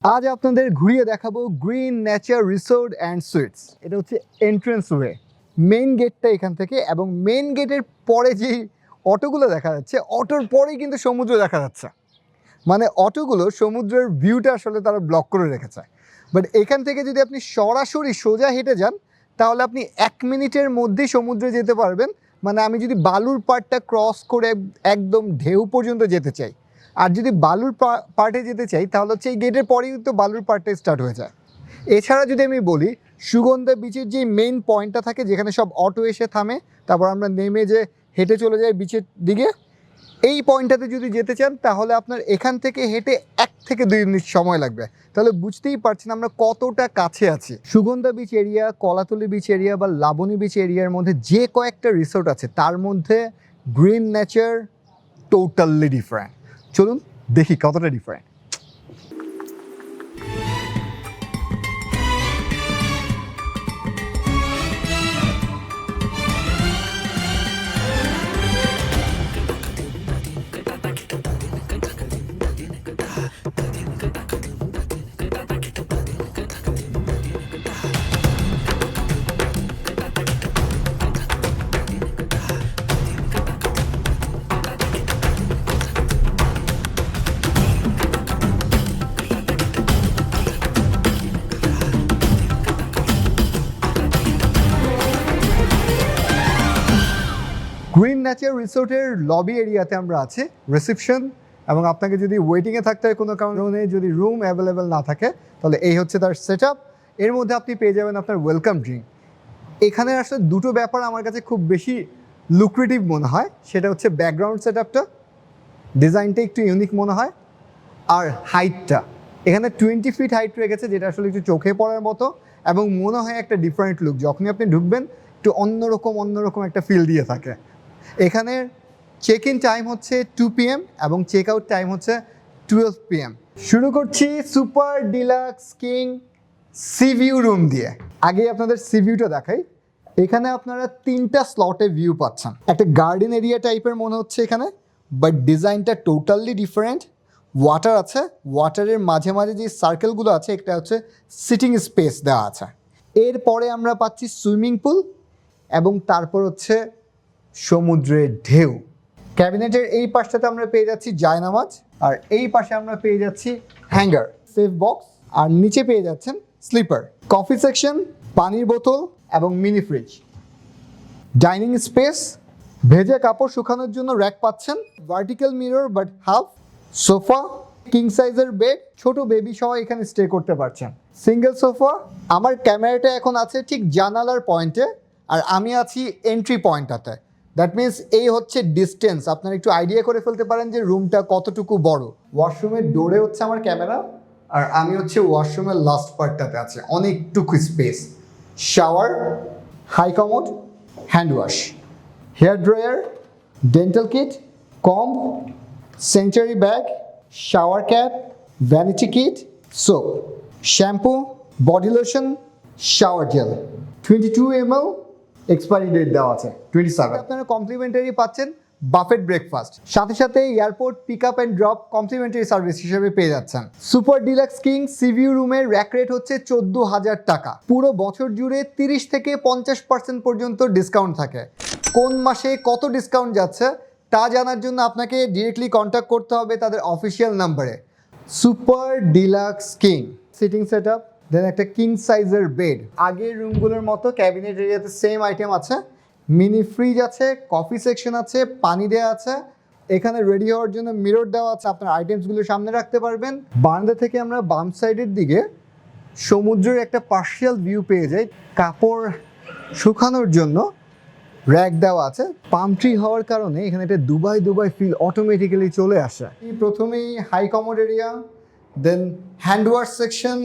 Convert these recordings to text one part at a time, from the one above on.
আজ আপনাদের ঘুরিয়ে দেখাবো green nature resort and sweets. এটা হচ্ছে এন্ট্রেন্স ওয়ে, মেইন গেটটা এখান থেকে, এবং মেইন গেটের পরে যেই অটোগুলো দেখা যাচ্ছে, অটোর পরেই কিন্তু সমুদ্র দেখা যাচ্ছে। মানে অটোগুলো সমুদ্রের ভিউটা আসলে তারা ব্লক করে রেখেছে। বাট এখান থেকে যদি আপনি সরাসরি সোজা হেঁটে যান, তাহলে আপনি 1 মিনিটের মধ্যেই সমুদ্রে যেতে পারবেন। মানে আমি যদি বালুর পাড়টা ক্রস করে একদম ঢেউ পর্যন্ত যেতে চাই, আর যদি বালুর পাড়ে যেতে চাই, তাহলে হচ্ছে এই গেটের পরেই তো বালুর পাড়টা স্টার্ট হয়ে যায়। এছাড়া যদি আমি বলি, সুগন্ধা বিচের যে মেইন পয়েন্টটা থাকে, যেখানে সব অটো এসে থামে, তারপর আমরা নেমে যে হেঁটে চলে যাই বিচের দিকে, এই পয়েন্টটাতে যদি যেতে চান, তাহলে আপনার এখান থেকে হেঁটে 1 থেকে 2 মিনিট সময় লাগবে। তাহলে বুঝতেই পারছেন আমরা কতটা কাছে আছি। Sugandha beach area, Kolatoli beach area বা লাবণী বিচ এরিয়ার মধ্যে যে কয়েকটা রিসোর্ট আছে, তার মধ্যে গ্রিন নেচার টোটালি ডিফারেন্ট। চলুন দেখি কতটা ডিফারেন্ট। গ্রিন নেচার রিসোর্টের লবি এরিয়াতে আমরা আছি, রিসেপশন, এবং আপনাকে যদি ওয়েটিংয়ে থাকতে হয় কোনো কারণে, যদি রুম অ্যাভেলেবেল না থাকে, তাহলে এই হচ্ছে তার সেট আপ। এর মধ্যে আপনি পেয়ে যাবেন আপনার ওয়েলকাম ড্রিঙ্ক। এখানে আসলে দুটো ব্যাপার আমার কাছে খুব বেশি লুক্রেটিভ মনে হয়, সেটা হচ্ছে ব্যাকগ্রাউন্ড সেট আপটা, ডিজাইনটা একটু ইউনিক মনে হয়, আর হাইটটা। এখানে 20 ফিট হাইট রেখেছে, যেটা আসলে একটু চোখে পড়ার মতো, এবং মনে হয় একটা ডিফারেন্ট লুক। যখনই আপনি ঢুকবেন, একটু অন্যরকম একটা ফিল দিয়ে থাকে। এখানে চেক ইন টাইম হচ্ছে 2 PM এবং চেক আউট টাইম হচ্ছে 12 PM। শুরু করছি super deluxe king C view room দিয়ে। আগে আপনাদের সি ভিউটা দেখাই। এখানে আপনারা 3টা স্লটে ভিউ পাচ্ছেন। একটা গার্ডেন এরিয়া টাইপের মনে হচ্ছে এখানে, বাট ডিজাইনটা টোটালি ডিফারেন্ট। ওয়াটার আছে, ওয়াটারের মাঝে মাঝে যে সার্কেলগুলো আছে, একটা হচ্ছে সিটিং স্পেস দেওয়া আছে। এরপরে আমরা পাচ্ছি সুইমিং পুল, এবং তারপর হচ্ছে সমুদ্রের ঢেউ। ক্যাবিনেটের এই পাশটাতে আমরা পেয়ে যাচ্ছি জায়নামাজ, আর এই পাশে আমরা পেয়ে যাচ্ছি হ্যাঙ্গার, সেফ বক্স, আর নিচে পেয়ে যাচ্ছেন স্লিপার, কফি সেকশন, পানির বোতল এবং মিনি ফ্রিজ। ডাইনিং স্পেস, ভেজা কাপড় শুকানোর জন্য র্যাক পাচ্ছেন, vertical mirror but half, sofa, king সাইজের বেড, ছোট বেবি সহ এখানে স্টে করতে পারছেন। Single sofa. আমার ক্যামেরাটা এখন আছে ঠিক জানালার পয়েন্টে, আর আমি আছি এন্ট্রি পয়েন্টটাতে। দ্যাট মিনস এই হচ্ছে ডিস্টেন্স। আপনারা একটু আইডিয়া করে ফেলতে পারেন যে রুমটা কতটুকু বড়। ওয়াশরুমের ডোরে হচ্ছে আমার ক্যামেরা, আর আমি হচ্ছে ওয়াশরুমের লাস্ট পার্টটাতে আছে, অনেকটুকু space. Shower, high commode, hand wash, hair dryer, dental kit, comb, sanitary bag, shower cap, vanity kit, soap, shampoo, body lotion, shower gel. 22 ml, expiry date দেওয়া আছে 27। আপনারা কমপ্লিমেন্টারি পাচ্ছেন বাফেট ব্রেকফাস্ট, সাথে সাথে airport pick up and drop complimentary service হিসেবে পেয়ে যাচ্ছেন। Super deluxe king sea view রুমের র্যাক রেট হচ্ছে 14,000 টাকা। পুরো বছর জুড়ে 30 থেকে 50% পর্যন্ত ডিসকাউন্ট থাকে। কোন মাসে কত ডিসকাউন্ট যাচ্ছে তা জানার জন্য আপনাকে ডিরেক্টলি কন্ট্যাক্ট করতে হবে তাদের অফিসিয়াল নাম্বারে। Super deluxe king sitting set up, then একটা কিং সাইজের বেড। আগের রুমগুলোর মতো ক্যাবিনেট এরিয়াতে সেম আইটেম আছে, মিনি ফ্রিজ আছে, কফি সেকশন আছে, পানি দেওয়া আছে। এখানে রেডি হওয়ার জন্য মিরর দেওয়া আছে, আপনার আইটেমসগুলো সামনে রাখতে পারবেন। বারান্দা থেকে আমরা বাম সাইডের দিকে সমুদ্রের একটা পার্শিয়াল ভিউ পেয়ে যাই। কাপড় শুকানোর জন্য র্যাক দেওয়া আছে। পাম ট্রি হওয়ার কারণে এখানে একটা দুবাই ফিল অটোমেটিক্যালি চলে আসে। প্রথমেই high commode area, then hand wash section,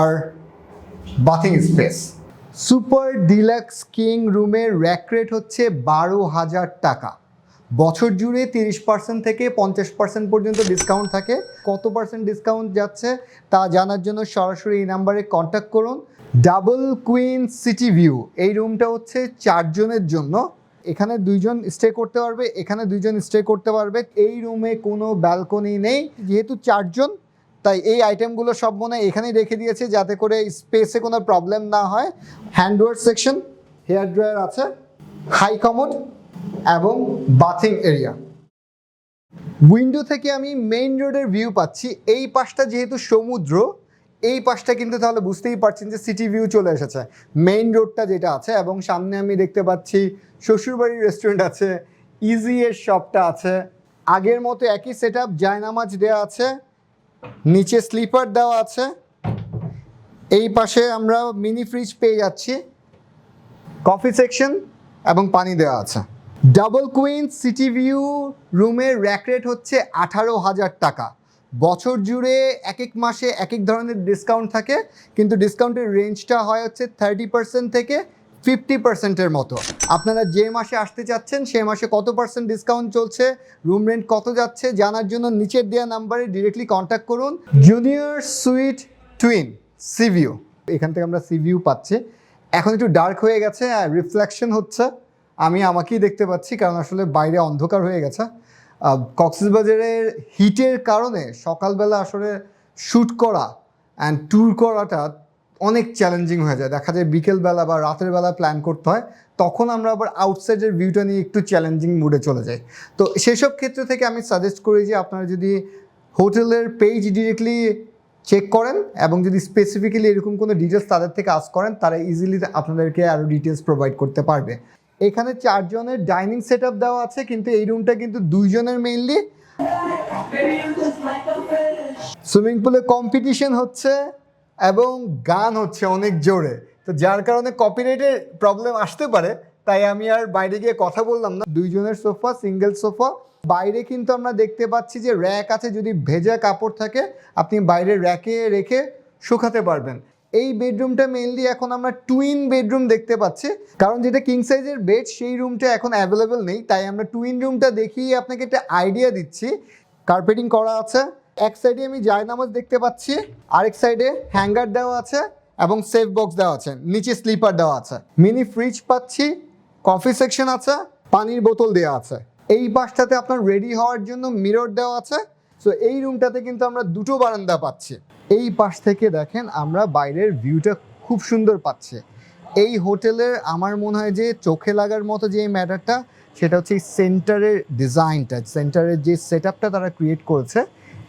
আর bathing space. Super deluxe king রুমের র্যাক রেট হচ্ছে 12,000 টাকা। বছর জুড়ে 30% থেকে 50% পর্যন্ত ডিসকাউন্ট থাকে। কত পার্সেন্ট ডিসকাউন্ট যাচ্ছে তা জানার জন্য সরাসরি এই নাম্বারে কন্ট্যাক্ট করুন। ডাবল কুইন সিটি ভিউ, এই রুমটা হচ্ছে 4 জনের জন্য। এখানে 2 জন স্টে করতে পারবে, এখানে 2 জন স্টে করতে পারবে। এই রুমে কোনো ব্যালকনি নেই, যেহেতু 4 জন, তাই এই আইটেমগুলো সব মনে হয় এখানেই রেখে দিয়েছে যাতে করে স্পেসে কোনো প্রবলেম না হয়। Hand wash section, hair dryer আছে, হাই কমোড এবং বাথিং এরিয়া। উইন্ডো থেকে আমি মেইন রোডের ভিউ পাচ্ছি। এই পাশটা যেহেতু সমুদ্র, এই পাশটা কিন্তু তাহলে বুঝতেই পারছেন যে সিটি ভিউ চলে এসেছে, মেইন রোডটা যেটা আছে। এবং সামনে আমি দেখতে পাচ্ছি শ্বশুরবাড়ির রেস্টুরেন্ট আছে, ইজি এর শপটা আছে। আগের মতো একই সেট আপ, জায়নামাজ দেওয়া আছে, নিচে স্লিপার দেওয়া আছে। এই পাশে আমরা মিনি ফ্রিজ পেয়ে যাচ্ছি, কফি সেকশন এবং পানি দেওয়া আছে। ডাবল কুইন সিটি ভিউ রুমের র্যাক রেট হচ্ছে 18,000 টাকা। বছর জুড়ে এক এক মাসে এক এক ধরনের ডিসকাউন্ট থাকে, কিন্তু ডিসকাউন্টের রেঞ্জটা হয় হচ্ছে 30% থেকে 50%-এর মতো। আপনারা যে মাসে আসতে চাচ্ছেন সে মাসে কত পার্সেন্ট ডিসকাউন্ট চলছে, রুম রেন্ট কত যাচ্ছে জানার জন্য নিচের দেওয়া নাম্বারে ডিরেক্টলি কন্ট্যাক্ট করুন। Junior sweet twin C view, এখান থেকে আমরা সি ভিউ পাচ্ছি। এখন একটু ডার্ক হয়ে গেছে আর রিফ্লেকশন হচ্ছে, আমি আমাকেই দেখতে পাচ্ছি কারণ আসলে বাইরে অন্ধকার হয়ে গেছে। কক্সবাজারের হিটের কারণে সকালবেলা আসলে শ্যুট করা অ্যান্ড ট্যুর করাটা অনেক চ্যালেঞ্জিং হয়ে যায়। দেখা যায় বিকেলবেলা বা রাতের বেলা প্ল্যান করতে হয়, তখন আমরা আবার আউটসাইডের ভিউটা নিয়ে একটু চ্যালেঞ্জিং মুডে চলে যাই। তো সেসব ক্ষেত্র থেকে আমি সাজেস্ট করি যে আপনারা যদি হোটেলের পেজ ডিরেক্টলি চেক করেন এবং যদি স্পেসিফিক্যালি এরকম কোনো ডিটেলস তাদের থেকে আস্ক করেন, তারা ইজিলি আপনাদেরকে আরও ডিটেলস প্রোভাইড করতে পারবে। এখানে 4 জনের ডাইনিং সেট আপ দেওয়া আছে, কিন্তু এই রুমটা কিন্তু 2 জনের মেইনলি। সুইমিং পুলে কম্পিটিশন হচ্ছে এবং গান হচ্ছে অনেক জোরে, তো যার কারণে কপিরাইটের প্রবলেম আসতে পারে, তাই আমি আর বাইরে গিয়ে কথা বললাম না। 2 জনের সোফা, সিঙ্গেল সোফা। বাইরে কিন্তু আমরা দেখতে পাচ্ছি যে র্যাক আছে, যদি ভেজা কাপড় থাকে আপনি বাইরে র্যাকে রেখে শুকাতে পারবেন। এই বেডরুমটা মেইনলি এখন আমরা টুইন বেডরুম দেখতে পাচ্ছি, কারণ যেটা কিং সাইজের বেড সেই রুমটা এখন অ্যাভেলেবেল নেই, তাই আমরা টুইন রুমটা দেখিয়ে আপনাকে একটা আইডিয়া দিচ্ছি। কার্পেটিং করা আছে, এক সাইডে আমি জায়নামাজ দেখতে পাচ্ছি, আরেক সাইডে হ্যাঙ্গার দেওয়া আছে এবং সেফ বক্স দেওয়া আছে, নিচে স্লিপার দেওয়া আছে। মিনি ফ্রিজ পাচ্ছি, কফি সেকশন আছে, পানির বোতল দেওয়া আছে। এই পাশটাতে আপনার রেডি হওয়ার জন্য মিরর দেওয়া আছে। সো এই রুমটাতে কিন্তু আমরা 2টো বারান্দা পাচ্ছি। এই পাশ থেকে দেখেন আমরা বাইরের ভিউটা খুব সুন্দর পাচ্ছি। এই হোটেলের আমার মনে হয় যে চোখে লাগার মতো যে ম্যাটারটা, সেটা হচ্ছে এই সেন্টারের ডিজাইনটা, সেন্টারের যে সেট আপটা তারা ক্রিয়েট করেছে,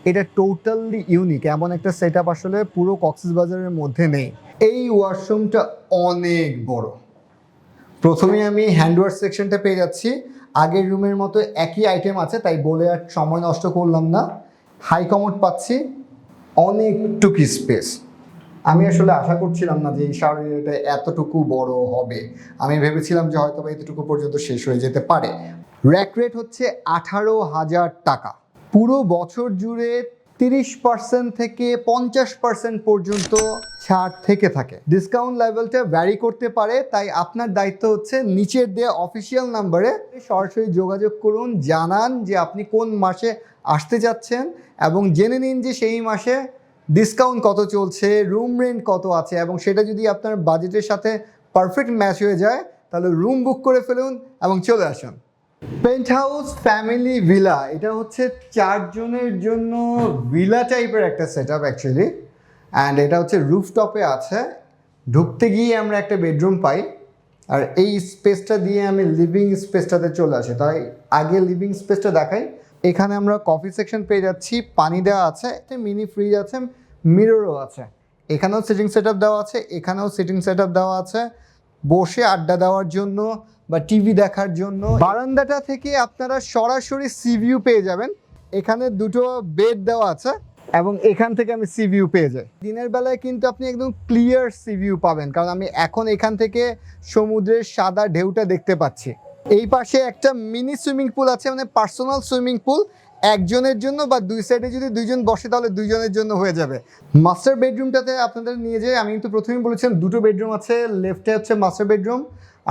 এটা টোটালি ইউনিক। এমন একটা সেট আপ আসলে পুরো কক্সবাজারের মধ্যে নেই। এই ওয়াশরুমটা অনেক বড়। প্রথমে আমি হ্যান্ড ওয়াশ সেকশনটা পেয়ে যাচ্ছি, আগের রুমের মতো একই আইটেম আছে, তাই বলে আর সময় নষ্ট করলাম না। হাই কমোড পাচ্ছি, অনেকটুকু স্পেস। আমি আসলে আশা করছিলাম না যে এই শাওয়ার এরিয়াটা এতটুকু বড় হবে, আমি ভেবেছিলাম যে হয়তো বা এতটুকু পর্যন্ত শেষ হয়ে যেতে পারে। র্যাক রেট হচ্ছে 18,000 টাকা। পুরো বছর জুড়ে 30% থেকে 50% পর্যন্ত ছাড় থেকে থাকে। ডিসকাউন্ট লেভেলটা ভ্যারি করতে পারে, তাই আপনার দায়িত্ব হচ্ছে নিচের দেওয়া অফিসিয়াল নাম্বারে সরাসরি যোগাযোগ করুন, জানান যে আপনি কোন মাসে আসতে যাচ্ছেন এবং জেনে নিন যে সেই মাসে ডিসকাউন্ট কত চলছে, রুম রেন্ট কত আছে, এবং সেটা যদি আপনার বাজেটের সাথে পারফেক্ট ম্যাচ হয়ে যায় তাহলে রুম বুক করে ফেলুন এবং চলে আসুন। পেন্ট হাউস ফ্যামিলি ভিলা, এটা হচ্ছে 4 জনের জন্য ভিলা টাইপের একটা সেট আপ অ্যাকচুয়ালি। অ্যান্ড এটা হচ্ছে রুফটপে আছে। ঢুকতে গিয়ে আমরা একটা বেডরুম পাই, আর এই স্পেসটা দিয়ে আমি লিভিং স্পেসটাতে চলে আসি। তাই আগে লিভিং স্পেসটা দেখাই। এখানে আমরা কফি সেকশন পেয়ে যাচ্ছি, পানি দেওয়া আছে, একটা মিনি ফ্রিজ আছে, মিররও আছে। এখানেও সিটিং সেট আপ দেওয়া আছে, এখানেও সিটিং সেট আপ দেওয়া আছে বসে আড্ডা দেওয়ার জন্য বা টিভি দেখার জন্য। বারান্দাটা থেকে আপনারা সরাসরি সি ভিউ পেয়ে যাবেন। এখানে 2টো বেড দেওয়া আছে এবং এখান থেকে আমি সি ভিউ পেয়ে যাই। দিনের বেলায় কিন্তু আপনি একদম ক্লিয়ার সি ভিউ পাবেন, কারণ আমি এখন এখান থেকে সমুদ্রের সাদা ঢেউটা দেখতে পাচ্ছি। এই পাশে একটা মিনি সুইমিং পুল আছে, মানে পার্সোনাল সুইমিং পুল, একজনের জন্য বা 2 সাইডে যদি 2 জন বসে তাহলে 2 জনের জন্য হয়ে যাবে। মাস্টার বেডরুমটাতে আপনাদের নিয়ে যাই। আমি কিন্তু প্রথমেই বলেছিলাম 2টো বেডরুম আছে, লেফটে হচ্ছে মাস্টার বেডরুম,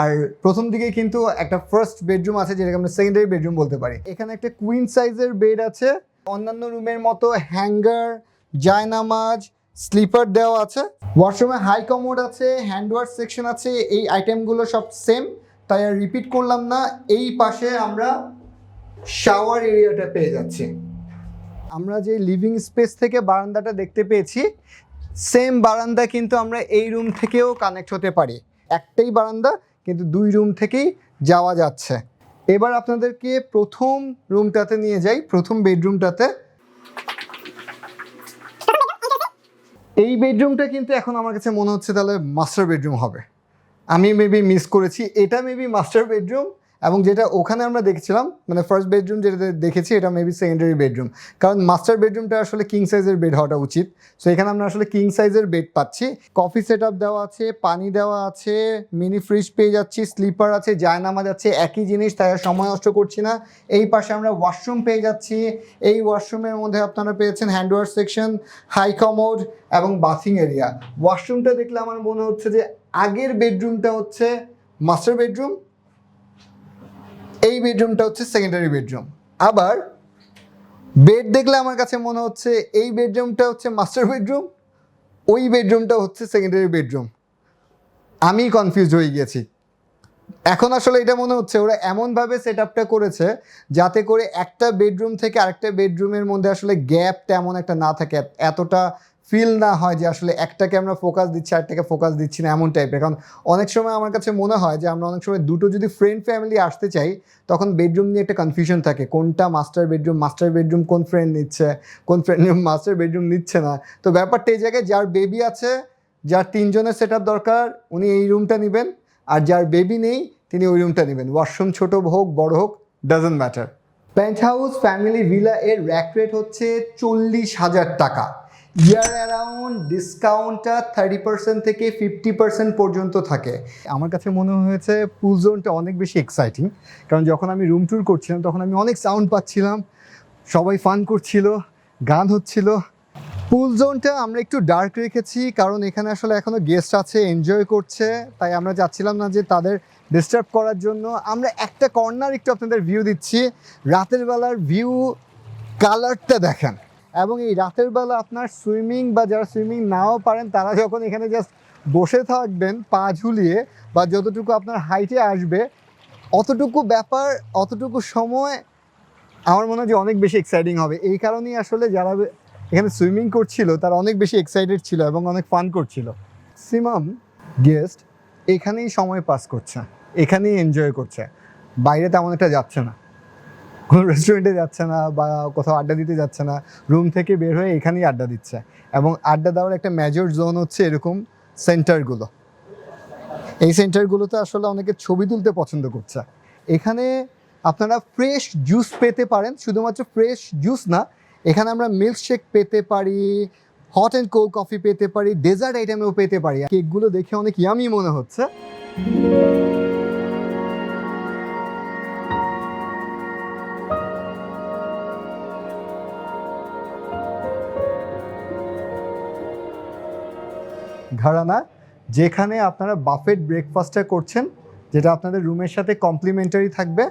আর প্রথম দিকে কিন্তু একটা ফার্স্ট বেডরুম আছে যেটাকে আমরা সেকেন্ডারি বেডরুম বলতে পারি। এখানে একটা কুইন সাইজের বেড আছে, অন্যান্য রুমের মতো হ্যাঙ্গার, জায়নামাজ, স্লিপার দেওয়া আছে। ওয়াশরুমে হাই কমোড আছে, হ্যান্ড ওয়াশ সেকশন আছে, এই আইটেমগুলো সব সেম, তাই আর রিপিট করলাম না। এই পাশে আমরা শাওয়ার এরিয়াটা পেয়ে যাচ্ছি। আমরা যে লিভিং স্পেস থেকে বারান্দাটা দেখতে পেয়েছি, সেম বারান্দা কিন্তু আমরা এই রুম থেকেও কানেক্ট হতে পারি। একটাই বারান্দা কিন্তু 2 রুম থেকেই যাওয়া যাচ্ছে। এবার আপনাদেরকে প্রথম রুমটাতে নিয়ে যাই, প্রথম বেডরুমটাতে। এই বেডরুমটা কিন্তু এখন আমার কাছে মনে হচ্ছে তাহলে মাস্টার বেডরুম হবে। আমি মেবি মিস করেছি, এটা মেবি মাস্টার বেডরুম, এবং যেটা ওখানে আমরা দেখছিলাম মানে ফার্স্ট বেডরুম যেটা দেখেছি এটা মেবি সেকেন্ডারি বেডরুম, কারণ মাস্টার বেডরুমটা আসলে কিং সাইজের বেড হওয়াটা উচিত। সো এখানে আমরা আসলে কিং সাইজের বেড পাচ্ছি, কফি সেট আপ দেওয়া আছে, পানি দেওয়া আছে, মিনি ফ্রিজ পেয়ে যাচ্ছি, স্লিপার আছে, জায়নামাজ আছে, একই জিনিস, তাই আর সময় নষ্ট করছি না। এই পাশে আমরা ওয়াশরুম পেয়ে যাচ্ছি, এই ওয়াশরুমের মধ্যে আপনারা পেয়েছেন hand wash section, high commode এবং বাথিং এরিয়া। ওয়াশরুমটা দেখলে আমার মনে হচ্ছে যে আগের বেডরুমটা হচ্ছে মাস্টার বেডরুম, এই বেডরুমটা হচ্ছে সেকেন্ডারি বেডরুম। আবার বেড দেখলে আমার কাছে মনে হচ্ছে এই বেডরুমটা হচ্ছে মাস্টার বেডরুম, ওই বেডরুমটা হচ্ছে সেকেন্ডারি বেডরুম। আমি কনফিউজ হয়ে গিয়েছি। এখন আসলে এটা মনে হচ্ছে ওরা এমনভাবে সেট আপটা করেছে যাতে করে একটা বেডরুম থেকে আরেকটা বেডরুমের মধ্যে আসলে গ্যাপ তেমন একটা না থাকে, এতটা ফিল না হয় যে আসলে একটাকে আমরা ফোকাস দিচ্ছি আরেকটাকে ফোকাস দিচ্ছি না, এমন টাইপের। কারণ অনেক সময় আমার কাছে মনে হয় যে আমরা অনেক সময় দুটো যদি ফ্রেন্ড ফ্যামিলি আসতে চাই তখন বেডরুম নিয়ে একটা কনফিউশন থাকে, কোনটা মাস্টার বেডরুম কোন ফ্রেন্ড নিচ্ছে, কোন ফ্রেন্ড মাস্টার বেডরুম নিচ্ছে না। তো ব্যাপারটা এই জায়গায় যার বেবি আছে, যার 3 জনের সেট আপ দরকার উনি এই রুমটা নেবেন, আর যার বেবি নেই তিনি ওই রুমটা নেবেন। ওয়াশরুম ছোট হোক বড় হোক doesn't matter. Penthouse family villa এর র্যাক রেট হচ্ছে 40,000 টাকা। ইয়ার অ্যারাউন্ড ডিসকাউন্টটা 30% থেকে 50% পর্যন্ত থাকে। আমার কাছে মনে হয়েছে পুল জোনটা অনেক বেশি এক্সাইটিং, কারণ যখন আমি রুম ট্যুর করছিলাম তখন আমি অনেক সাউন্ড পাচ্ছিলাম, সবাই ফান করছিল, গান হচ্ছিল। পুল জোনটা আমরা একটু ডার্ক রেখেছি কারণ এখানে আসলে এখনও গেস্ট আছে, এনজয় করছে, তাই আমরা চাচ্ছিলাম না যে তাদের ডিস্টার্ব করার জন্য। আমরা একটা কর্নার একটু আপনাদের ভিউ দিচ্ছি, রাতের বেলার ভিউ, কালারটা দেখেন। এবং এই রাতের বেলা আপনার সুইমিং বা যারা সুইমিং নাও পারেন তারা যখন এখানে জাস্ট বসে থাকবেন পা ঝুলিয়ে বা যতটুকু আপনার হাইটে আসবে অতটুকু ব্যাপার, অতটুকু সময় আমার মনে হয় যে অনেক বেশি এক্সাইটিং হবে। এই কারণেই আসলে যারা এখানে সুইমিং করছিল তারা অনেক বেশি এক্সাইটেড ছিল এবং অনেক ফান করছিল। ম্যাক্সিমাম গেস্ট এখানেই সময় পাস করছে, এখানেই এনজয় করছে, বাইরে তেমন একটা যাচ্ছে না, কোনো রেস্টুরেন্টে যাচ্ছে না বা কোথাও আড্ডা দিতে যাচ্ছে না, রুম থেকে বের হয়ে এখানেই আড্ডা দিচ্ছে। এবং আড্ডা দেওয়ার একটা মেজর জোন হচ্ছে এরকম সেন্টারগুলো। এই সেন্টারগুলোতে আসলে অনেকে ছবি তুলতে পছন্দ করছে। এখানে আপনারা ফ্রেশ জুস পেতে পারেন, শুধুমাত্র ফ্রেশ জুস না, এখানে আমরা মিল্কশেক পেতে পারি, হট অ্যান্ড কোল্ড কফি পেতে পারি, ডেজার্ট আইটেমেও পেতে পারি। কেকগুলো দেখে অনেক ইয়ামি মনে হচ্ছে। ঘরানা, যেখানে আপনারা বাফেট ব্রেকফাস্টটা করছেন, যেটা আপনাদের রুমের সাথে কমপ্লিমেন্টারি থাকবে।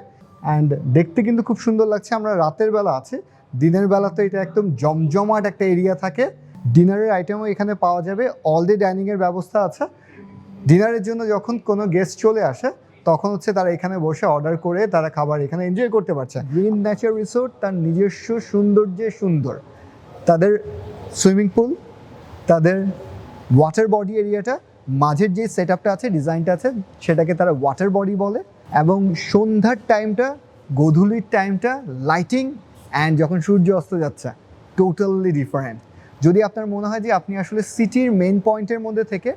অ্যান্ড দেখতে কিন্তু খুব সুন্দর লাগছে। আমরা রাতের বেলা আছে, দিনের বেলা তো এটা একদম জমজমাট একটা এরিয়া থাকে। ডিনারের আইটেমও এখানে পাওয়া যাবে, অল ডে ডাইনিংয়ের ব্যবস্থা আছে। ডিনারের জন্য যখন কোনো গেস্ট চলে আসে তখন হচ্ছে তারা এখানে বসে অর্ডার করে তারা খাবার এখানে এনজয় করতে পারছে। গ্রিন নেচার রিসোর্ট তার নিজস্ব সৌন্দর্যে সুন্দর। তাদের সুইমিং পুল, তাদের ওয়াটার বডি এরিয়াটা, মাঝের যে সেট আপটা আছে, ডিজাইনটা আছে, সেটাকে তারা ওয়াটার বডি বলে। এবং সন্ধ্যার টাইমটা, গোধূলির টাইমটা, লাইটিং অ্যান্ড যখন সূর্য অস্ত যাচ্ছে, টোটালি ডিফারেন্ট। যদি আপনার মনে হয় যে আপনি আসলে সিটির মেইন পয়েন্টের মধ্যে থেকে,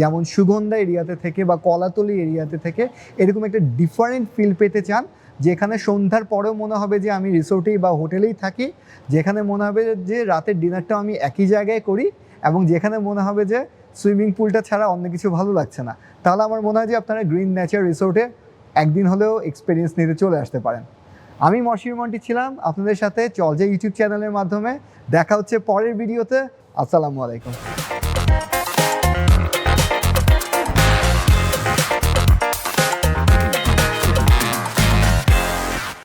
যেমন সুগন্ধা এরিয়াতে থেকে বা কলাতলি এরিয়াতে থেকে এরকম একটা ডিফারেন্ট ফিল পেতে চান, যেখানে সন্ধ্যার পরেও মনে হবে যে আমি রিসোর্টেই বা হোটেলেই থাকি, যেখানে মনে হবে যে রাতের ডিনারটাও আমি একই জায়গায় করি, এবং যেখানে মনে হবে যে সুইমিং পুলটা ছাড়া অন্য কিছু ভালো লাগছে না, তাহলে আমার মনে হয় যে আপনারা গ্রিন নেচার রিসোর্টে একদিন হলেও এক্সপিরিয়েন্স নিতে চলে আসতে পারেন। আমি মশিউর মন্টি ছিলাম আপনাদের সাথে চলজে ইউটিউব চ্যানেলের মাধ্যমে। দেখা হচ্ছে পরের ভিডিওতে। আসসালামু আলাইকুম।